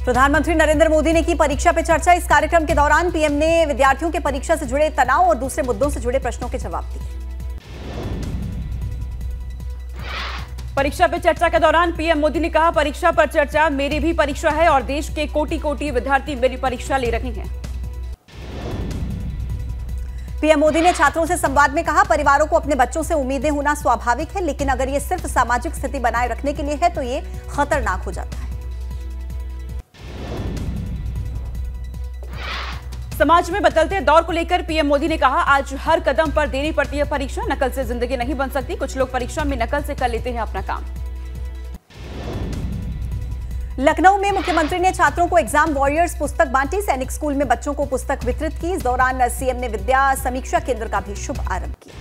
प्रधानमंत्री नरेंद्र मोदी ने की परीक्षा पे चर्चा। इस कार्यक्रम के दौरान पीएम ने विद्यार्थियों के परीक्षा से जुड़े तनाव और दूसरे मुद्दों से जुड़े प्रश्नों के जवाब दिए। परीक्षा पे चर्चा के दौरान पीएम मोदी ने कहा, परीक्षा पर चर्चा मेरी भी परीक्षा है और देश के कोटि-कोटि विद्यार्थी मेरी परीक्षा ले रहे हैं। पीएम मोदी ने छात्रों से संवाद में कहा, परिवारों को अपने बच्चों से उम्मीदें होना स्वाभाविक है, लेकिन अगर ये सिर्फ सामाजिक स्थिति बनाए रखने के लिए है तो ये खतरनाक हो जाता है। समाज में बदलते दौर को लेकर पीएम मोदी ने कहा, आज हर कदम पर देनी पड़ती है परीक्षा। नकल से जिंदगी नहीं बन सकती। कुछ लोग परीक्षा में नकल से कर लेते हैं अपना काम। लखनऊ में मुख्यमंत्री ने छात्रों को एग्जाम वॉरियर्स पुस्तक बांटी। सैनिक स्कूल में बच्चों को पुस्तक वितरित की। इस दौरान सीएम ने विद्या समीक्षा केंद्र का भी शुभ आरंभ किया।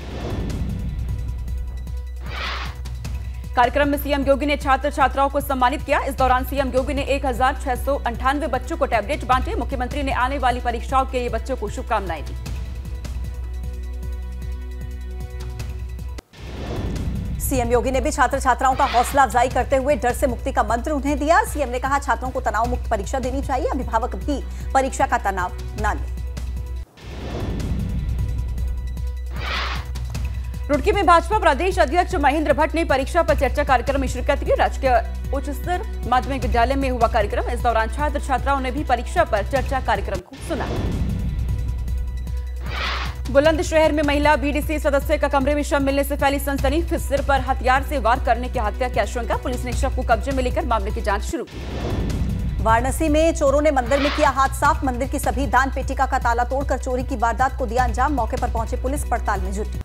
कार्यक्रम में सीएम योगी ने छात्र छात्राओं को सम्मानित किया। इस दौरान सीएम योगी ने 1698 बच्चों को टैबलेट बांटे। मुख्यमंत्री ने आने वाली परीक्षाओं के लिए बच्चों को शुभकामनाएं दी। सीएम योगी ने भी छात्र छात्राओं का हौसला अफजाई करते हुए डर से मुक्ति का मंत्र उन्हें दिया। सीएम ने कहा, छात्रों को तनाव मुक्त परीक्षा देनी चाहिए। अभिभावक भी परीक्षा का तनाव न लें। रुड़की में भाजपा प्रदेश अध्यक्ष महेंद्र भट्ट ने परीक्षा पर चर्चा कार्यक्रम में शिरकत की। राजकीय उच्च स्तर माध्यमिक विद्यालय में हुआ कार्यक्रम। इस दौरान छात्र छात्राओं ने भी परीक्षा पर चर्चा कार्यक्रम को सुना। बुलंदशहर में महिला बीडीसी सदस्य का कमरे में शव मिलने से फैली सनसनी। फिर सिर पर हथियार से वार करने की हत्या की आशंका। पुलिस ने शव को कब्जे में लेकर मामले की जांच शुरू की। वाराणसी में चोरों ने मंदिर में किया हाथ साफ। मंदिर की सभी दान पेटिका का ताला तोड़कर चोरी की वारदात को दिया अंजाम। मौके पर पहुंचे पुलिस पड़ताल में जुटी।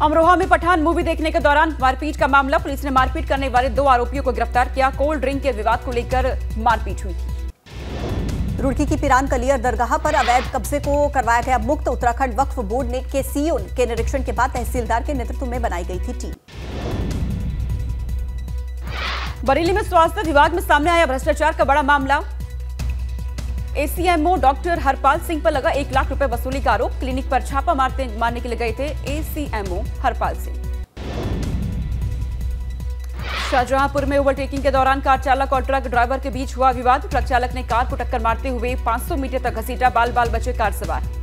अमरोहा में पठान मूवी देखने के दौरान मारपीट का मामला। पुलिस ने मारपीट करने वाले 2 आरोपियों को गिरफ्तार किया। कोल्ड ड्रिंक के विवाद को लेकर मारपीट हुई। रुड़की की पिरान कलियर दरगाह पर अवैध कब्जे को करवाया गया मुक्त। उत्तराखंड वक्फ बोर्ड ने के सीईओ के निरीक्षण के बाद तहसीलदार के नेतृत्व में बनाई गई थी टीम। बरेली में स्वास्थ्य विभाग में सामने आया भ्रष्टाचार का बड़ा मामला। एसीएमओ डॉक्टर हरपाल सिंह पर लगा 1 लाख रुपए वसूली का आरोप। क्लिनिक पर छापा मारने के लिए गए थे एसीएमओ हरपाल सिंह। शाहजहांपुर में ओवरटेकिंग के दौरान कार चालक और ट्रक ड्राइवर के बीच हुआ विवाद। ट्रक चालक ने कार को टक्कर मारते हुए 500 मीटर तक घसीटा। बाल बाल बचे कार सवार।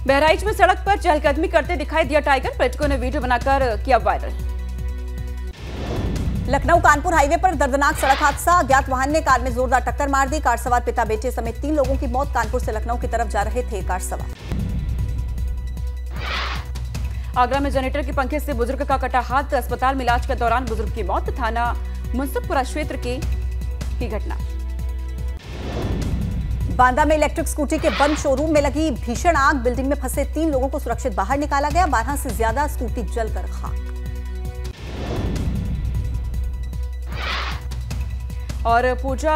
बहराइच में सड़क पर चहलकदमी करते दिखाई दिया टाइगर। पर्यटकों ने वीडियो बनाकर किया वायरल। लखनऊ कानपुर हाईवे पर दर्दनाक सड़क हादसा। अज्ञात वाहन ने कार में जोरदार टक्कर मार दी। कार सवार पिता बेटे समेत 3 लोगों की मौत। कानपुर से लखनऊ की तरफ जा रहे थे कार सवार। आगरा में जनरेटर के पंखे से बुजुर्ग का कटा हाथ। अस्पताल में इलाज के दौरान बुजुर्ग की मौत। थाना मुंसफपुरा क्षेत्र की घटना। बांदा में इलेक्ट्रिक स्कूटी के बंद शोरूम में लगी भीषण आग। बिल्डिंग में फंसे 3 लोगों को सुरक्षित बाहर निकाला गया। 12 से ज्यादा स्कूटी जलकर खाक। और पूजा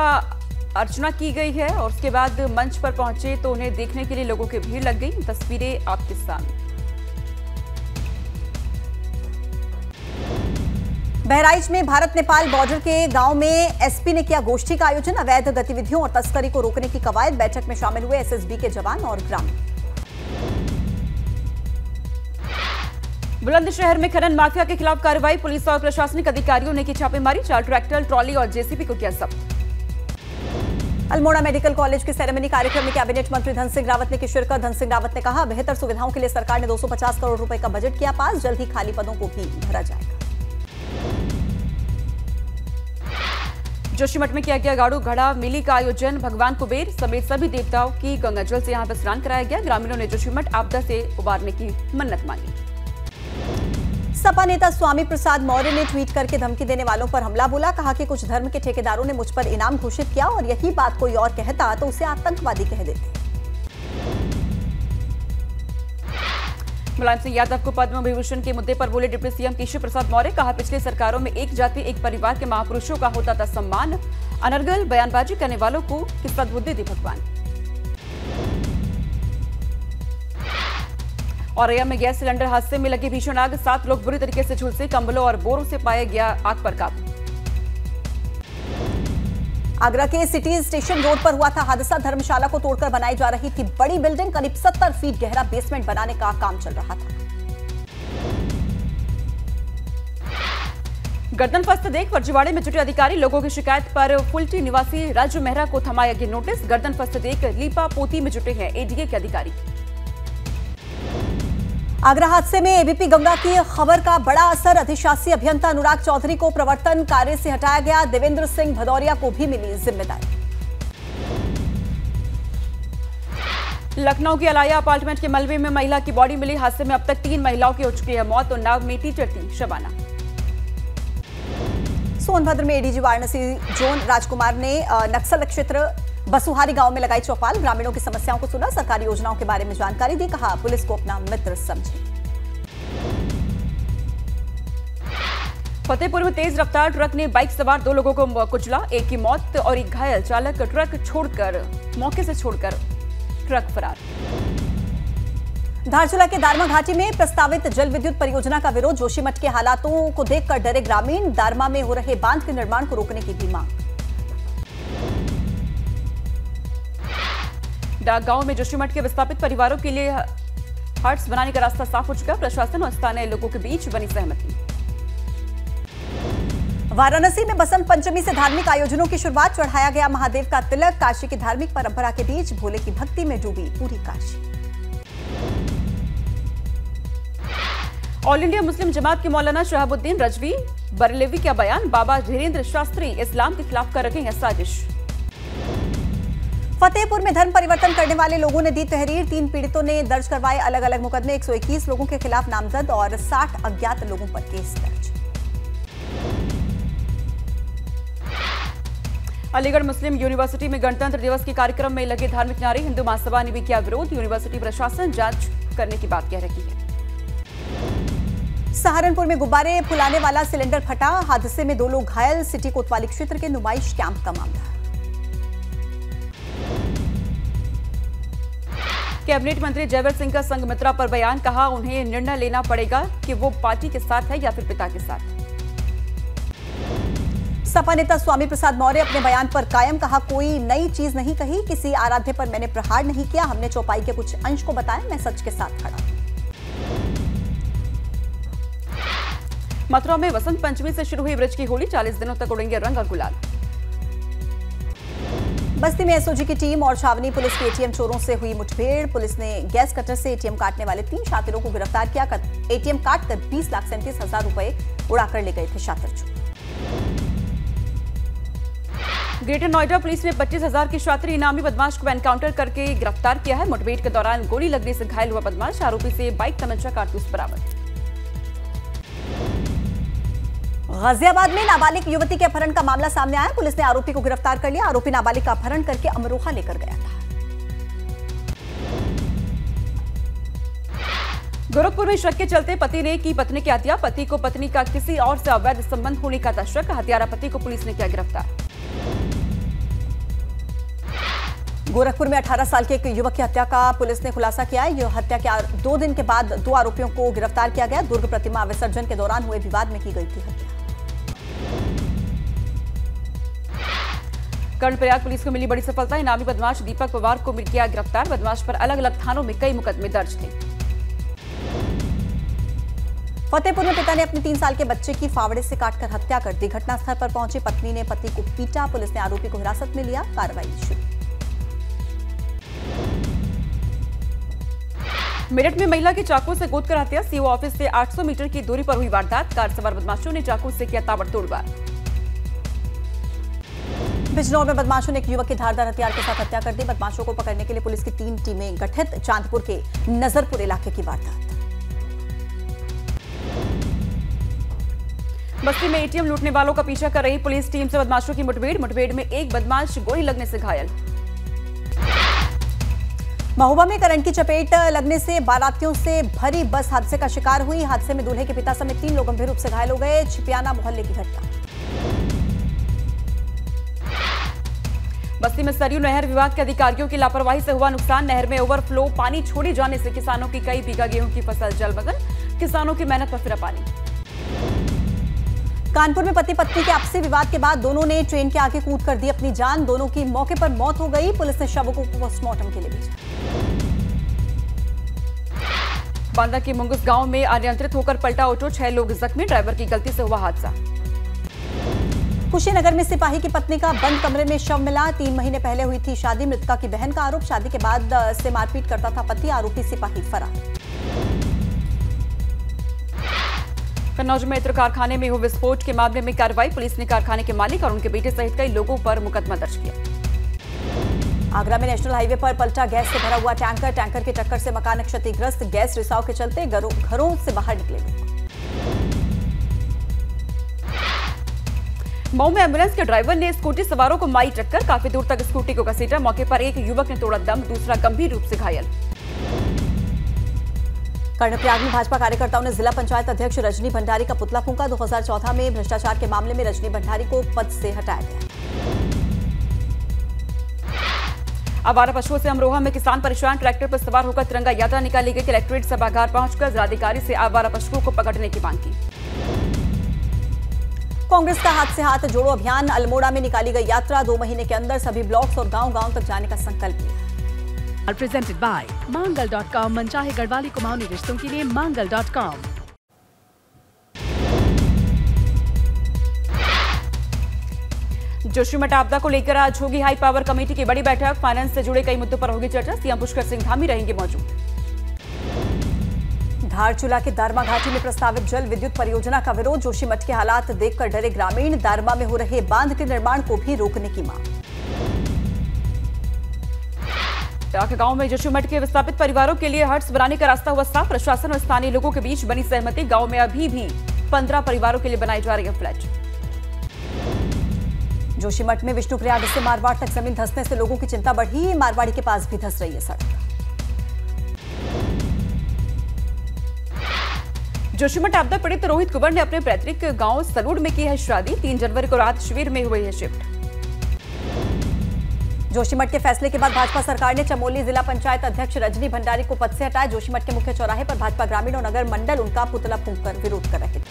अर्चना की गई है और उसके बाद मंच पर पहुंचे तो उन्हें देखने के लिए लोगों की भीड़ लग गई। तस्वीरें आपके सामने। बहराइच में भारत नेपाल बॉर्डर के गांव में एसपी ने किया गोष्ठी का आयोजन। अवैध गतिविधियों और तस्करी को रोकने की कवायद। बैठक में शामिल हुए एसएसबी के जवान और ग्रामीण। बुलंदशहर में खनन माफिया के खिलाफ कार्रवाई। पुलिस और प्रशासनिक अधिकारियों ने की छापेमारी। 4 ट्रैक्टर, ट्रॉली और जेसीबी को किया जब्त। अल्मोड़ा मेडिकल कॉलेज के सेरेमनी कार्यक्रम में कैबिनेट मंत्री धन सिंह रावत ने की शिरकत। धन सिंह रावत ने कहा, बेहतर सुविधाओं के लिए सरकार ने 250 करोड़ रुपए का बजट किया पास। जल्द ही खाली पदों को भी भरा जाएगा। जोशीमठ में किया गया गाड़ू घड़ा मेले का आयोजन। भगवान कुबेर समेत सभी देवताओं की गंगाजल से यहां पर स्नान कराया गया। ग्रामीणों ने जोशीमठ आपदा से उबारने की मन्नत मांगी। सपा नेता स्वामी प्रसाद मौर्य ने ट्वीट करके धमकी देने वालों पर हमला बोला। कहा कि कुछ धर्म के ठेकेदारों ने मुझ पर इनाम घोषित किया और यही बात कोई और कहता तो उसे आतंकवादी कह देते। मुलायम सिंह यादव को पद्म विभूषण के मुद्दे पर बोले डिप्टी सीएम केशव प्रसाद मौर्य। कहा, पिछले सरकारों में एक जाति एक परिवार के महापुरुषों का होता था सम्मान। अनर्गल बयानबाजी करने वालों को किस सद्बुद्धि दी भगवान। औरैया में गैस सिलेंडर हादसे में लगी भीषण आग। 7 लोग बुरी तरीके से झुलसे। कंबलों और बोरों से पाया गया आग पर काबू। आगरा के सिटी स्टेशन रोड पर हुआ था हादसा। धर्मशाला को तोड़कर बनाई जा रही थी बड़ी बिल्डिंग। करीब 70 फीट गहरा बेसमेंट बनाने का काम चल रहा था। गर्दन फंसते देख फर्जीवाड़े में जुटे अधिकारी। लोगों की शिकायत पर फुलटी निवासी राजू मेहरा को थमाया गया नोटिस। गर्दन फंसते देख लीपा पोती में जुटे हैं एडीए के अधिकारी। आगरा हादसे में एबीपी गंगा की खबर का बड़ा असर। अधिशासी अभियंता अनुराग चौधरी को प्रवर्तन कार्य से हटाया गया। देवेंद्र सिंह भदौरिया को भी मिली जिम्मेदारी। लखनऊ की अलाया अपार्टमेंट के मलबे में महिला की बॉडी मिली। हादसे में अब तक 3 महिलाओं की हो चुकी है मौत। उन्नाव में टीचर थी शबाना। सोनभद्र में एडीजी वाराणसी जोन राजकुमार ने नक्सल क्षेत्र बसुहारी गांव में लगाई चौपाल। ग्रामीणों की समस्याओं को सुना, सरकारी योजनाओं के बारे में जानकारी दी। कहा पुलिस को अपना मित्र समझे। फतेहपुर में तेज रफ्तार ट्रक ने बाइक सवार 2 लोगों को कुचला। एक की मौत और एक घायल। चालक ट्रक मौके से छोड़कर ट्रक फरार। धारचूला के दारमा घाटी में प्रस्तावित जल विद्युत परियोजना का विरोध। जोशीमठ के हालातों को देखकर डरे ग्रामीण। दारमा में हो रहे बांध के निर्माण को रोकने की भी मांग। डाक गांव में जोशीमठ के विस्थापित परिवारों के लिए हट्स बनाने का रास्ता साफ हो चुका। प्रशासन और स्थानीय लोगों के बीच बनी सहमति। वाराणसी में बसंत पंचमी से धार्मिक आयोजनों की शुरुआत। चढ़ाया गया महादेव का तिलक। काशी की धार्मिक परंपरा के बीच भोले की भक्ति में डूबी पूरी काशी। ऑल इंडिया मुस्लिम जमात के मौलाना शहाबुद्दीन रजवी बरेलवी का बयान। बाबा धीरेन्द्र शास्त्री इस्लाम के खिलाफ कर रहे हैं साजिश। फतेहपुर में धर्म परिवर्तन करने वाले लोगों ने दी तहरीर। 3 पीड़ितों ने दर्ज करवाए अलग अलग मुकदमे। 121 लोगों के खिलाफ नामजद और 60 अज्ञात लोगों पर केस दर्ज। अलीगढ़ मुस्लिम यूनिवर्सिटी में गणतंत्र दिवस के कार्यक्रम में लगे धार्मिक नारे। हिंदू महासभा ने भी किया विरोध। यूनिवर्सिटी प्रशासन जांच करने की बात कह रही है। सहारनपुर में गुब्बारे फुलाने वाला सिलेंडर फटा। हादसे में 2 लोग घायल। सिटी कोतवाली क्षेत्र के नुमाइश कैंप का मामला। कैबिनेट मंत्री जयवर सिंह का संघमित्रा पर बयान। कहा उन्हें निर्णय लेना पड़ेगा कि वो पार्टी के साथ है या फिर पिता के साथ। सपा नेता स्वामी प्रसाद मौर्य अपने बयान पर कायम। कहा कोई नई चीज नहीं कही। किसी आराध्य पर मैंने प्रहार नहीं किया। हमने चौपाई के कुछ अंश को बताया। मैं सच के साथ खड़ा हूं। मथुरा में वसंत पंचमी से शुरू हुई ब्रज की होली। 40 दिनों तक उड़ेंगे रंग और गुलाल। बस्ती में एसओजी की टीम और छावनी पुलिस की एटीएम चोरों से हुई मुठभेड़। पुलिस ने गैस कटर से एटीएम काटने वाले 3 शातिरों को गिरफ्तार किया। एटीएम काटकर 20,37,000 रुपए उड़ाकर ले गए थे शातिर चोर। ग्रेटर नोएडा पुलिस ने 25,000 की शातिर इनामी बदमाश को एनकाउंटर करके गिरफ्तार किया है। मुठभेड़ के दौरान गोली लगने से घायल हुआ बदमाश। आरोपी से बाइक, तमंचा, कारतूस बरामद। गाजियाबाद में नाबालिग युवती के अपहरण का मामला सामने आया। पुलिस ने आरोपी को गिरफ्तार कर लिया। आरोपी नाबालिग का अपहरण करके अमरोहा लेकर गया था। गोरखपुर में शक के चलते पति ने की पत्नी की हत्या। पति को पत्नी का किसी और से अवैध संबंध होने का था शक। हत्यारा पति को पुलिस ने किया गिरफ्तार। गोरखपुर में 18 साल के एक युवक की हत्या का पुलिस ने खुलासा किया है। यह हत्या के 2 दिन के बाद 2 आरोपियों को गिरफ्तार किया गया। दुर्ग प्रतिमा विसर्जन के दौरान हुए विवाद में की गई थी हत्या। कर्णप्रयाग पुलिस को मिली बड़ी सफलता। इनामी बदमाश दीपक पवार को किया गिरफ्तार। बदमाश पर अलग अलग थानों में कई मुकदमे दर्ज थे। फतेहपुर में पिता ने अपने 3 साल के बच्चे की फावड़े से काटकर हत्या कर दी। घटनास्थल पर पहुंची पत्नी ने पति को पीटा। पुलिस ने आरोपी को हिरासत में लिया। कार्रवाई शुरू। मेरठ में महिला की चाकू से गोदकर हत्या। सीओ ऑफिस से 800 मीटर की दूरी पर हुई वारदात। कार सवार बदमाशों ने चाकू से किया ताबड़तोड़ वार। बिजनौर में बदमाशों ने एक युवक की धारदार हथियार के साथ हत्या कर दी। बदमाशों को पकड़ने के लिए पुलिस की 3 टीमें गठित। चांदपुर के नजरपुर इलाके की वारदात। बस्ती में एटीएम लूटने वालों का पीछा कर रही पुलिस टीम से बदमाशों की मुठभेड़ में एक बदमाश गोली लगने से घायल। महोबा में करंट की चपेट लगने से बारातियों से भरी बस हादसे का शिकार हुई। हादसे में दूल्हे के पिता समेत 3 लोग गंभीर रूप से घायल हो गए। छिपियाना मोहल्ले की घटना। बस्ती में सरयू नहर विभाग के अधिकारियों की लापरवाही से हुआ नुकसान। नहर में ओवरफ्लो पानी छोड़े जाने से किसानों की कई बीघा गेहूं की फसल जलमग्न। किसानों की मेहनत पर फिरा पानी। कानपुर में पति पत्नी के आपसी विवाद के बाद दोनों ने ट्रेन के आगे कूद कर दी अपनी जान। दोनों की मौके पर मौत हो गई। पुलिस ने शवों को पोस्टमार्टम के लिए भेजा। बांदा के मुंगुस गांव में अनियंत्रित होकर पलटा ऑटो, 6 लोग जख्मी। ड्राइवर की गलती से हुआ हादसा। कुशीनगर में सिपाही की पत्नी का बंद कमरे में शव मिला। 3 महीने पहले हुई थी शादी। मृतका की बहन का आरोप, शादी के बाद से मारपीट करता था पति। आरोपी सिपाही फरार। कन्नौज में इत्र कारखाने में हुए विस्फोट के मामले में कार्रवाई। पुलिस ने कारखाने के मालिक और उनके बेटे सहित कई लोगों पर मुकदमा दर्ज किया। आगरा में नेशनल हाईवे पर पलटा गैस से भरा हुआ टैंकर। टैंकर की टक्कर से मकान क्षतिग्रस्त। गैस रिसाव के चलते घरों से बाहर निकले लोग। मऊ में एम्बुलेंस के ड्राइवर ने स्कूटी सवारों को मारी टक्कर। काफी दूर तक स्कूटी को घसीटा। मौके पर एक युवक ने तोड़ा दम, दूसरा गंभीर रूप से घायल। कर्णप्रयाग में भाजपा कार्यकर्ताओं ने जिला पंचायत अध्यक्ष रजनी भंडारी का पुतला फूंका। 2014 में भ्रष्टाचार के मामले में रजनी भंडारी को पद से हटाया गया। आवारा पशुओं से अमरोहा में किसान परेशान। ट्रैक्टर पर सवार होकर तिरंगा यात्रा निकाली गई। कलेक्ट्रेट सभागार पहुंचकर जिलाधिकारी से आवारा पशुओं को पकड़ने की मांग की। कांग्रेस का हाथ से हाथ जोड़ो अभियान। अल्मोड़ा में निकाली गई यात्रा। 2 महीने के अंदर सभी ब्लॉक्स और गांव-गांव तक जाने का संकल्प लिया। Presented by Mangal.com। मनचाहे Garhwali Kumaoni रिश्तों के लिए Mangal.com। जोशीमठ आपदा को लेकर आज होगी हाई पावर कमेटी की बड़ी बैठक। फाइनेंस से जुड़े कई मुद्दों पर होगी चर्चा। सीएम पुष्कर सिंह धामी रहेंगे मौजूद। धारचूला के दारमा घाटी में प्रस्तावित जल विद्युत परियोजना का विरोध। जोशीमठ के हालात देखकर डरे ग्रामीण। दारमा में हो रहे बांध के निर्माण को भी रोकने की मांग। गांव में जोशीमठ के विस्थापित परिवारों के लिए हट्स बनाने का रास्ता हुआ साफ। प्रशासन और स्थानीय लोगों के बीच बनी सहमति। गांव में अभी भी 15 परिवारों के लिए बनाई जा रही है फ्लैट। जोशीमठ में विष्णुप्रयाग से मारवाड़ तक जमीन धंसने से लोगों की चिंता बढ़ी। मारवाड़ी के पास भी धंस रही है सड़क। जोशीमठ आपदा पीड़ित रोहित कुंवर ने अपने पैतृक गांव सलूड़ में की है शादी। 3 जनवरी को रात शिविर में हुई है शिफ्ट। जोशीमठ के फैसले के बाद भाजपा सरकार ने चमोली जिला पंचायत अध्यक्ष रजनी भंडारी को पद से हटाया। जोशीमठ के मुख्य चौराहे पर भाजपा ग्रामीण और नगर मंडल उनका पुतला फूंककर विरोध कर रहे थे।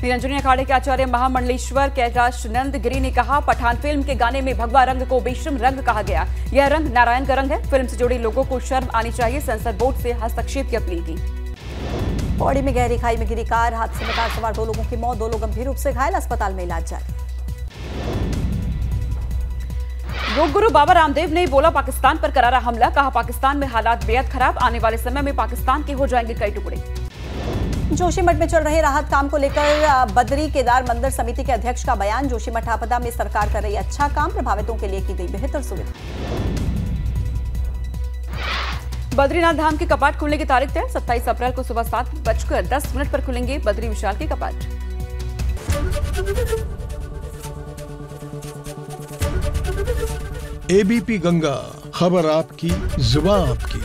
निरंजनी अखाड़े के आचार्य महामंडलेश्वर कैलाश नंद गिरी ने कहा, पठान फिल्म के गाने में भगवा रंग को बेशर्म रंग कहा गया। यह रंग नारायण का रंग है। फिल्म से जुड़े लोगों को शर्म आनी चाहिए। सेंसर बोर्ड से हस्तक्षेप की अपील की। पौड़ी में गहरी खाई में गिरी कार। हादसे में कार सवार 2 लोगों की मौत, 2 लोग गंभीर रूप से घायल। अस्पताल में इलाज जारी। योग गुरु बाबा रामदेव ने बोला पाकिस्तान पर करारा हमला। कहा, पाकिस्तान में हालात बेहद खराब। आने वाले समय में पाकिस्तान के हो जाएंगे कई टुकड़े। जोशीमठ में चल रहे राहत काम को लेकर बद्री केदार मंदिर समिति के अध्यक्ष का बयान। जोशीमठ आपदा में सरकार कर रही अच्छा काम। प्रभावितों के लिए की गई बेहतर सुविधा। बद्रीनाथ धाम के कपाट खुलने की तारीख तय। 27 अप्रैल को सुबह 7:10 पर खुलेंगे बद्री विशाल के कपाट। एबीपी गंगा, खबर आपकी, जुबान आपकी।